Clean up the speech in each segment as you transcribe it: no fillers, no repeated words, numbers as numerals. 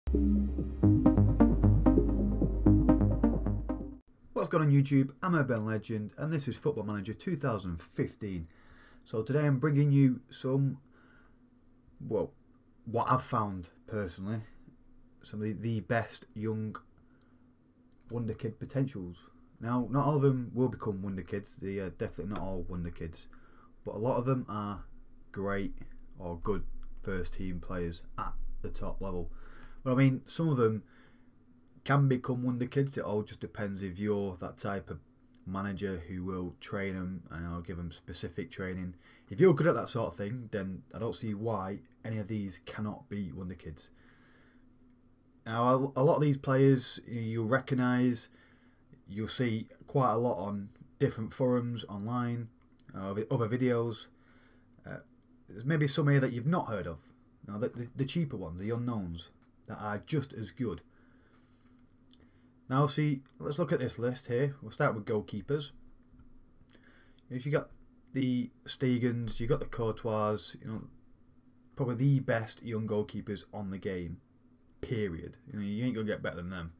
What's going on YouTube? I'm UrghbenLegend and this is Football Manager 2015. So today I'm bringing you some, well, what I've found personally, some of the best young Wonderkid potentials. Now, not all of them will become Wonderkids, they are definitely not all Wonderkids, but a lot of them are great or good first team players at the top level. But I mean, some of them can become Wonderkids. It all just depends if you're that type of manager who will train them and give them specific training. If you're good at that sort of thing, then I don't see why any of these cannot be Wonderkids. Now, a lot of these players you'll recognise, you'll see quite a lot on different forums online, other videos. There's maybe some here that you've not heard of. Now, the cheaper ones, the unknowns, that are just as good. Now, see, let's look at this list here. We'll start with goalkeepers. If you got the Stegens, you got the Courtois, probably the best young goalkeepers on the game. Period. You ain't gonna get better than them.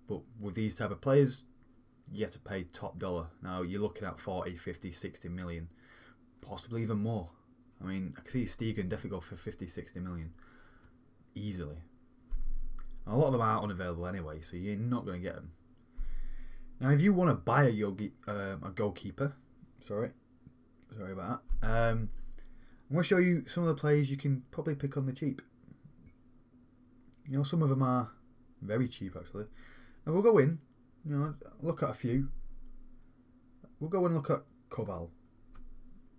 But with these type of players, you have to pay top dollar. Now you're looking at 40, 50, 60 million, possibly even more. I mean, I can see Stegen definitely go for 50, 60 million easily. A lot of them are unavailable anyway, so you're not going to get them. Now, if you want to buy a goalkeeper, sorry about that. I'm going to show you some of the players you can probably pick on the cheap. Some of them are very cheap actually. Now we'll go in, look at a few. We'll go and look at Koval.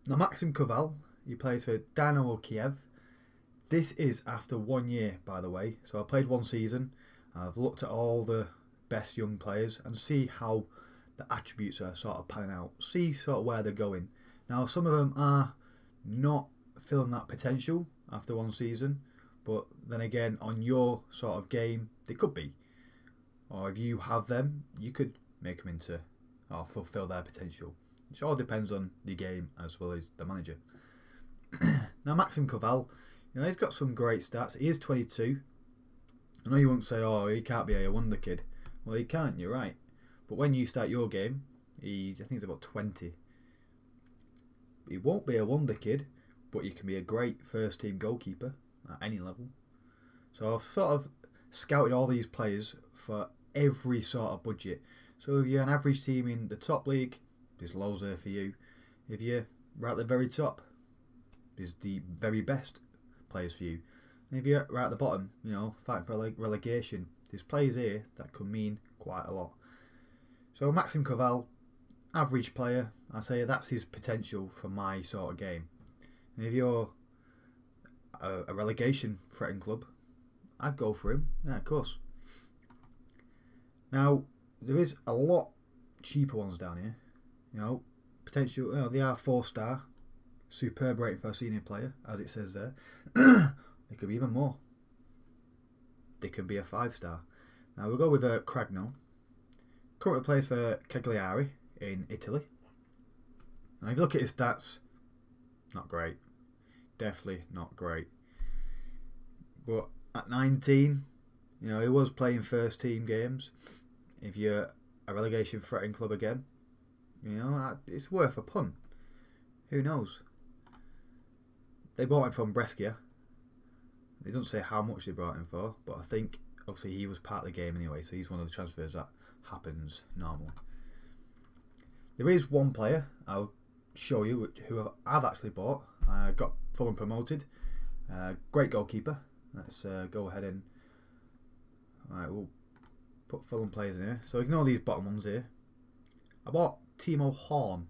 Now, Maxim Koval, he plays for Dynamo Kiev. This is after 1 year, by the way. So I played one season. I've looked at all the best young players and see how the attributes are sort of panning out. See sort of where they're going. Now, some of them are not filling that potential after one season. But then again, on your sort of game, they could be. Or if you have them, you could make them into or fulfill their potential. It all depends on the game as well as the manager. Now, Maxim Koval, he's got some great stats. He is 22. I know you won't say, oh, he can't be a Wonderkid. Well, he can't, you're right. But when you start your game, I think he's about 20. He won't be a Wonderkid, but you can be a great first team goalkeeper at any level. So I've sort of scouted all these players for every sort of budget. So if you're an average team in the top league, there's loads there for you. If you're right at the very top, there's the very best players for you. And if you're right at the bottom, fighting for relegation, there's players here that could mean quite a lot. So Maxim Koval, average player, I say that's his potential for my sort of game. And if you're a relegation threatened club, I'd go for him. Yeah, of course. Now, there is a lot cheaper ones down here. Potential, they are 4-star. Superb rating for a senior player, as it says there. They could be even more. They could be a 5-star. Now we'll go with Cragno. Currently plays for Cagliari in Italy. Now if you look at his stats, not great. Definitely not great. But at 19, he was playing first team games. If you're a relegation threatening club again, it's worth a punt. Who knows? They bought him from Brescia. They don't say how much they brought him for, but I think obviously he was part of the game anyway, so he's one of the transfers that happens normally. There is one player I'll show you who I've actually bought. I got Fulham promoted. Great goalkeeper. Let's go ahead and we'll put Fulham players in here. So ignore these bottom ones here. I bought Timo Horn.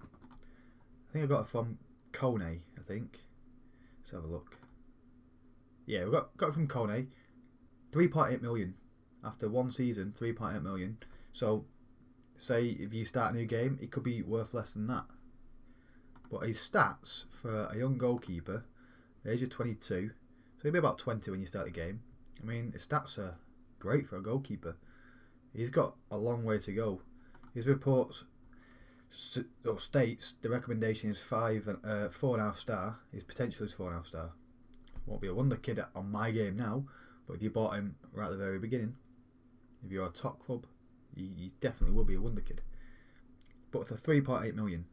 I think I got it from Kone, I think. Let's have a look. Yeah, we got it from Kone. 3.8 million. After one season, 3.8 million. So, say if you start a new game, it could be worth less than that. But his stats for a young goalkeeper, the age of 22, so he'll be about 20 when you start the game. I mean, his stats are great for a goalkeeper. He's got a long way to go. His reports states the recommendation is 4.5 star. His potential is 4.5 star. Won't be a Wonderkid on my game now, But if you bought him right at the very beginning, if you're a top club, you definitely will be a Wonderkid. But for 3.8 million,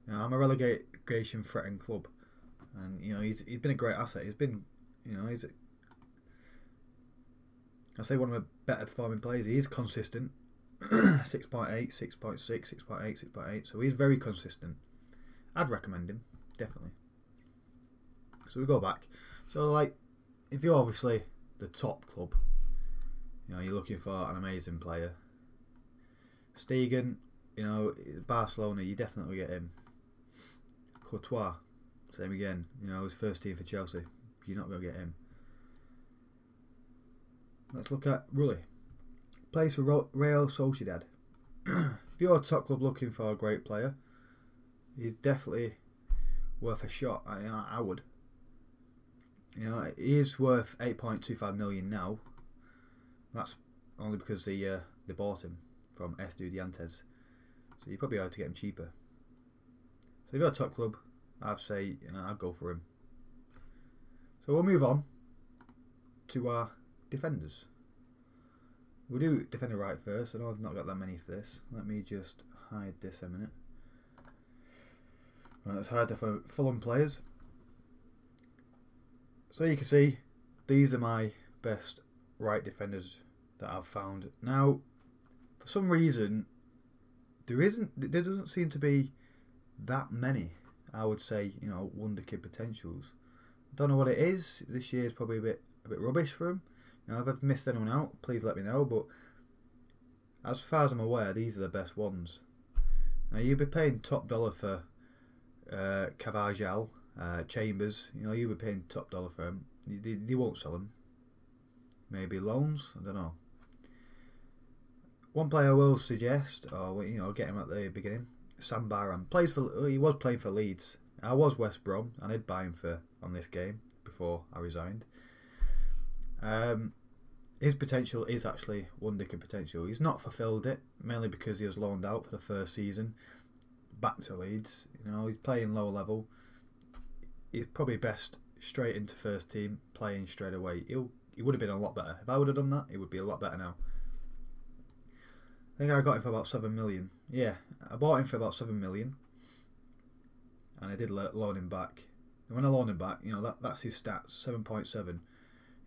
you know, I'm a relegation threatened club, and you know he's been a great asset. He's been, you know, I say one of the better performing players. He is consistent. 6.8, 6.6, 6.8, 6.8. So he's very consistent. I'd recommend him, definitely. So we go back. So like, if you're obviously the top club, you know, you're looking for an amazing player. Stegen, you know, Barcelona, you definitely get him. Courtois, same again. You know, his first team for Chelsea. You're not going to get him. Let's look at Rulli. Plays for Real Sociedad. If you're a top club looking for a great player, he's definitely worth a shot. I would. You know, he is worth 8.25 million now. That's only because they bought him from Estudiantes. So you probably have to get him cheaper. So if you're a top club, I'd say, you know, I'd go for him. So we'll move on to our defenders. We'll do defender right first. I know I've not got that many for this. Let me just hide this a minute. Right, let's hide the Fulham players. So you can see, these are my best right defenders that I've found. Now, for some reason, there doesn't seem to be that many, I would say, you know, Wonderkid potentials. Don't know what it is. This year is probably a bit rubbish for him. You know, if I've missed anyone out, please let me know. But as far as I'm aware, these are the best ones. Now you'll be paying top dollar for Carvajal, Chambers. You know, you'll be paying top dollar for him. They won't sell him. Maybe loans. I don't know. One player I will suggest, or you know, get him at the beginning. Sam Barham he was playing for Leeds. I was West Brom. I did buy him on this game before I resigned. His potential is actually Wonderkid potential. He's not fulfilled it, mainly because he was loaned out for the first season back to Leeds. You know, he's playing low level. He's probably best straight into first team, playing straight away. He would have been a lot better. If I would have done that, it would be a lot better now. I think I got him for about 7 million. Yeah, I bought him for about 7 million. And I did loan him back. And when I loaned him back, you know, that's his stats, 7.7.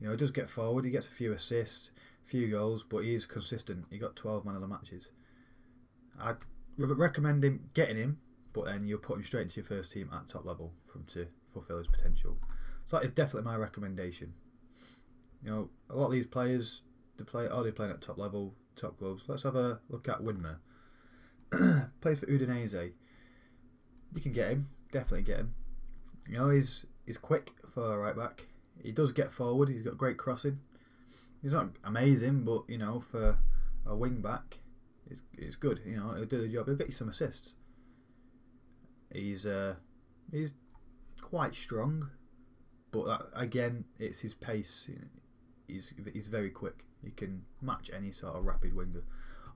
You know, he does get forward, he gets a few assists, a few goals, but he is consistent. He got 12 man of the matches. I'd recommend getting him, but then you'll put him straight into your first team at top level to fulfil his potential. So that is definitely my recommendation. You know, a lot of these players, they're playing at top level, top clubs. Let's have a look at Winmer. Plays for Udinese. You can get him, definitely get him. You know, he's quick for a right back. He does get forward. He's got great crossing. He's not amazing, but you know, for a wing back, it's good. You know, he'll do the job. He'll get you some assists. He's quite strong, but again, it's his pace. You know, he's very quick. He can match any sort of rapid winger,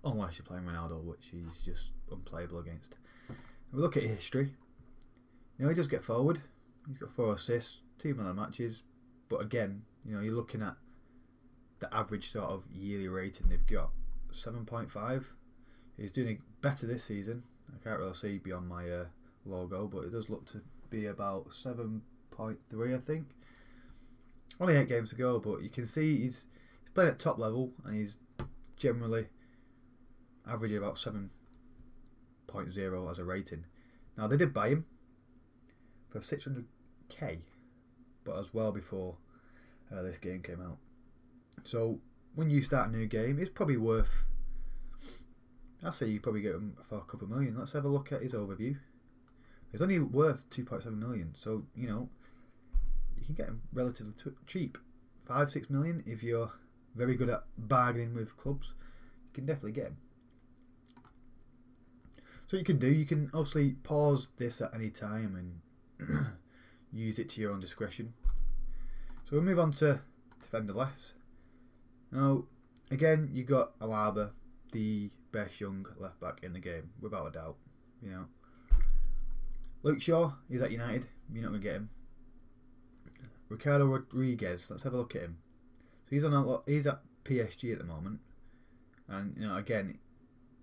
unless you're playing Ronaldo, which he's just unplayable against. We look at his history. You know, he does get forward. He's got 4 assists, 2 man of the matches. But again, you know, you're looking at the average sort of yearly rating they've got, 7.5. He's doing better this season. I can't really see beyond my logo, but it does look to be about 7.3, I think. Only 8 games to go, but you can see he's playing at top level, and he's generally averaging about 7.0 as a rating. Now, they did buy him for 600k, but as well before this game came out. So when you start a new game, it's probably worth, I say you probably get him for a couple of million. Let's have a look at his overview. He's only worth 2.7 million, so you know, you can get him relatively cheap. 5-6 million if you're very good at bargaining with clubs. You can definitely get him. So what you can do, you can obviously pause this at any time and use it to your own discretion. So we'll move on to defender left. Now, again, you got Alaba, the best young left back in the game, without a doubt. You know, Luke Shaw, he's at United. You're not gonna get him. Ricardo Rodriguez. Let's have a look at him. So he's on a lot. He's at PSG at the moment, and again,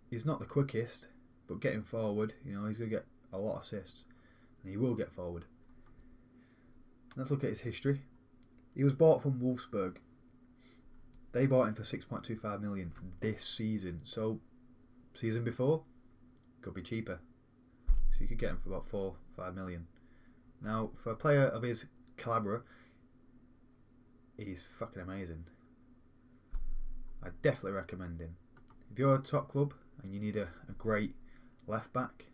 he's not the quickest, but getting forward, he's going to get a lot of assists, and he will get forward. Let's look at his history. He was bought from Wolfsburg. They bought him for 6.25 million this season. So, season before, could be cheaper. So you could get him for about 4-5 million. Now, for a player of his calibre, he's fucking amazing. I definitely recommend him. If you're a top club and you need a great left back,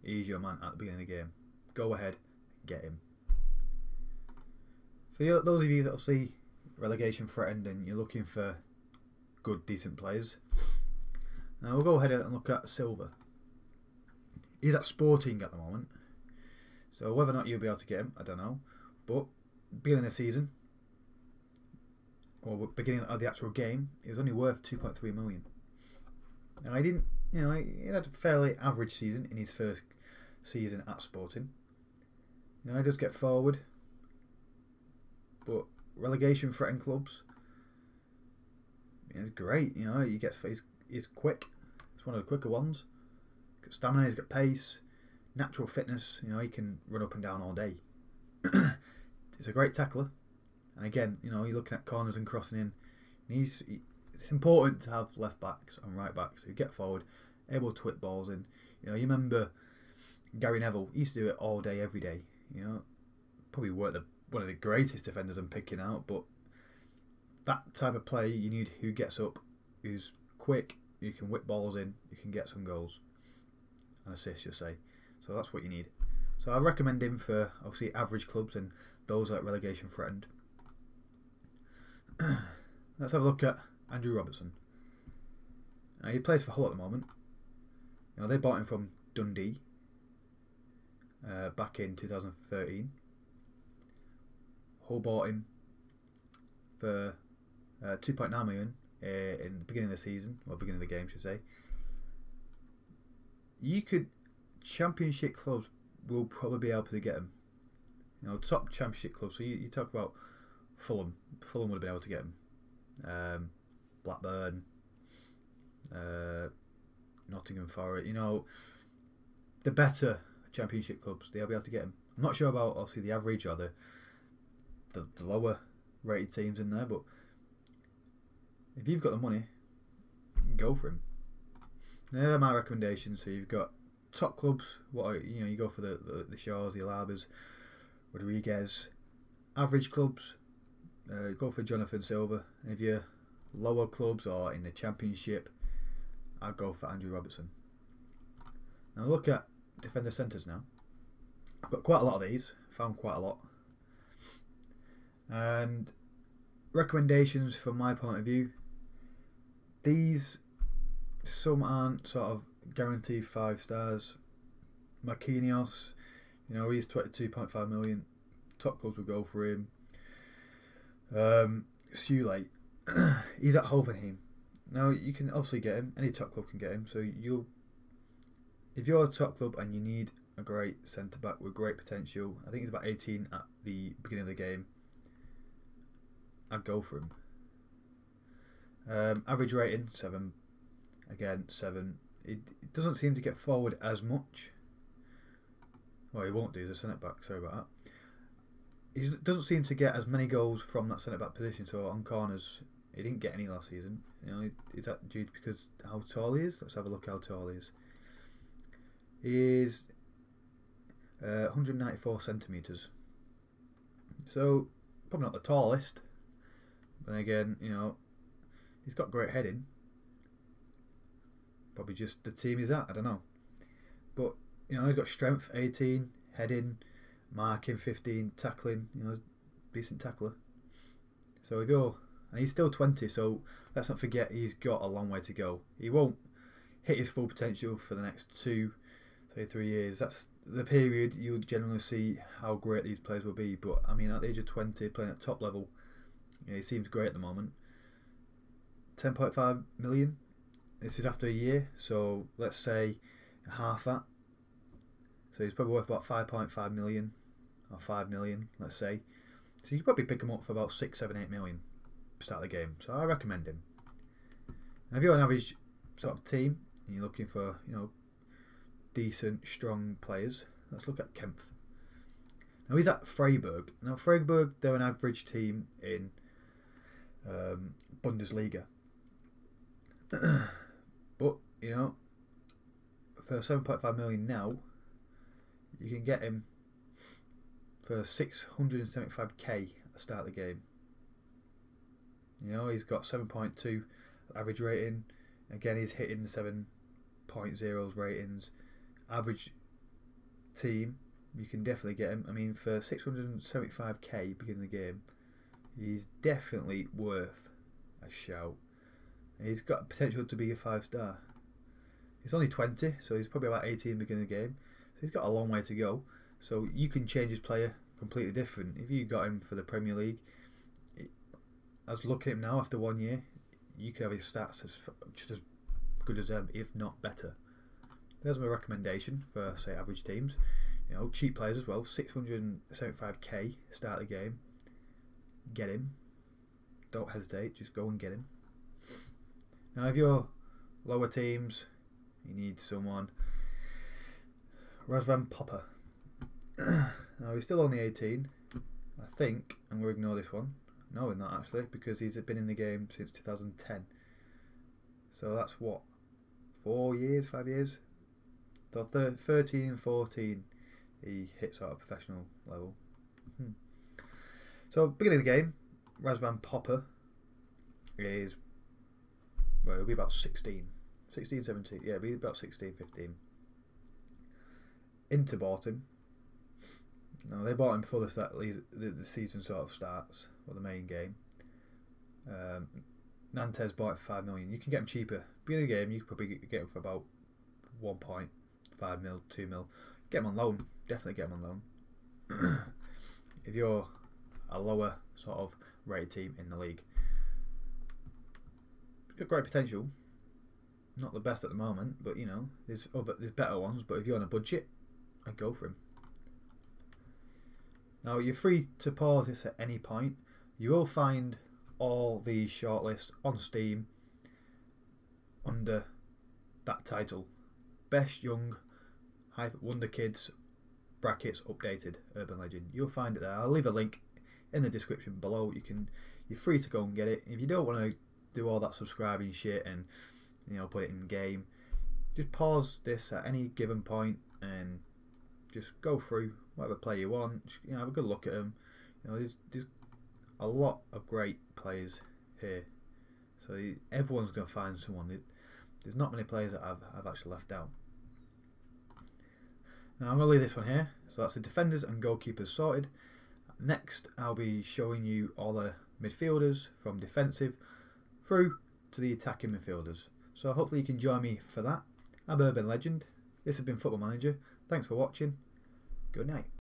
he's your man at the beginning of the game. Go ahead and get him. For those of you that will see relegation threatened and you're looking for good, decent players, now we'll go ahead and look at Silva. He's at Sporting at the moment, so whether or not you'll be able to get him, I don't know. But beginning of the season, or beginning of the actual game, he was only worth 2.3 million. Now he didn't, he had a fairly average season in his first season at Sporting. He does get forward, but relegation threatened clubs, it's great. He gets he's quick. It's one of the quicker ones. He's got stamina. He's got pace, natural fitness. He can run up and down all day. He's a great tackler, and again, you're looking at corners and crossing in. It's important to have left backs and right backs who get forward, able to whip balls in. You remember Gary Neville, he used to do it all day, every day. Probably weren't one of the greatest defenders I'm picking out, but that type of play you need, who gets up, who's quick, who can whip balls in, who can get some goals and assists, you say. So that's what you need. So I recommend him for obviously average clubs and those that relegation threatened. Let's have a look at Andrew Robertson. Now, he plays for Hull at the moment. They bought him from Dundee back in 2013. Hull bought him for 2.9 million in the beginning of the season, or beginning of the game, should I say. Championship clubs will probably be able to get him. Top championship clubs. So you talk about Fulham. Fulham would have been able to get him. Blackburn, Nottingham Forest. The better championship clubs, they'll be able to get him. I'm not sure about obviously the average or the lower rated teams in there, but if you've got the money, go for him. They're my recommendations. So you've got top clubs. You go for the Shaws, the Alabas, Rodriguez. Average clubs, go for Jonathan Silva. And if you're lower clubs or in the Championship, I'd go for Andrew Robertson. Now look at defender centres now. I've got quite a lot of these. Found quite a lot. And recommendations from my point of view. These, some aren't sort of guaranteed 5 stars. Marquinhos, he's 22.5 million. Top clubs will go for him. Sule, he's at Hoffenheim. Now you can obviously get him. Any top club can get him. So if you're a top club and you need a great centre back with great potential, I think he's about 18 at the beginning of the game, I'd go for him. Average rating 7. Again 7. It doesn't seem to get forward as much. Well, he won't do as a centre back. Sorry about that. He doesn't seem to get as many goals from that centre back position. So on corners, he didn't get any last season. Is that due because how tall he is? Let's have a look how tall he is. He is 194 centimetres. So probably not the tallest, but again, he's got great heading. Probably just the team he's at. I don't know, but he's got strength 18, heading, marking 15, tackling. Decent tackler. So and he's still 20. So let's not forget he's got a long way to go. He won't hit his full potential for the next 2, say 3 years. That's the period you'll generally see how great these players will be. But I mean, at the age of 20, playing at top level, he seems great at the moment. 10.5 million. This is after a year, so let's say half that. So he's probably worth about 5.5 million or 5 million, let's say. So you could probably pick him up for about 6, 7, 8 million. start of the game. So I recommend him. Now, if you're an average sort of team and you're looking for, you know, decent, strong players, let's look at Kempf. Now he's at Freiburg. Now Freiburg, they're an average team in Bundesliga. But, you know, for 7.5 million now, you can get him for 675k at the start of the game. You know, he's got 7.2 average rating. Again, he's hitting the 7.0 ratings. Average team, you can definitely get him. I mean, for 675k beginning of the game, he's definitely worth a shout. He's got potential to be a 5-star. He's only 20, so he's probably about 18 beginning of the game. So he's got a long way to go. So you can change his player completely different. If you got him for the Premier League, I was looking at him now after 1 year, you can have his stats just as good as them, if not better. There's my recommendation for, say, average teams. You know, cheap players as well. 675k start the game. Get him. Don't hesitate. Just go and get him. Now, if you're lower teams, you need someone. Razvan Popper. Now, he's still only 18. I think I'm going to ignore this one. No, not actually, because he's been in the game since 2010. So that's what? 4 years? 5 years? So 13 and 14, he hits at a professional level. So, beginning of the game, Razvan Popper is, well, he'll be about 16, 17, yeah, he'll be about 16, 15. Inter bought him. No, they bought him before the season sort of starts, or the main game. Nantes bought it for 5 million. You can get him cheaper. Beginning of the game, you could probably get him for about 1.5 mil, 2 mil. Get him on loan. Definitely get him on loan. If you're a lower sort of rated team in the league. He's got great potential. Not the best at the moment, but you know, there's better ones. But if you're on a budget, I'd go for him. Now, you're free to pause this at any point. You will find all these shortlists on Steam under that title. Best Young-Wonderkids brackets updated Urban Legend. You'll find it there. I'll leave a link in the description below. You're free to go and get it. If you don't want to do all that subscribing shit and, you know, put it in game, just pause this at any given point and just go through whatever player you want. Just, you know, have a good look at them. You know, there's a lot of great players here, so everyone's going to find someone. There's not many players that I've actually left out. Now I'm going to leave this one here. So that's the defenders and goalkeepers sorted. Next, I'll be showing you all the midfielders from defensive through to the attacking midfielders. So hopefully you can join me for that. I'm UrghbenLegend. This has been Football Manager. Thanks for watching. Good night.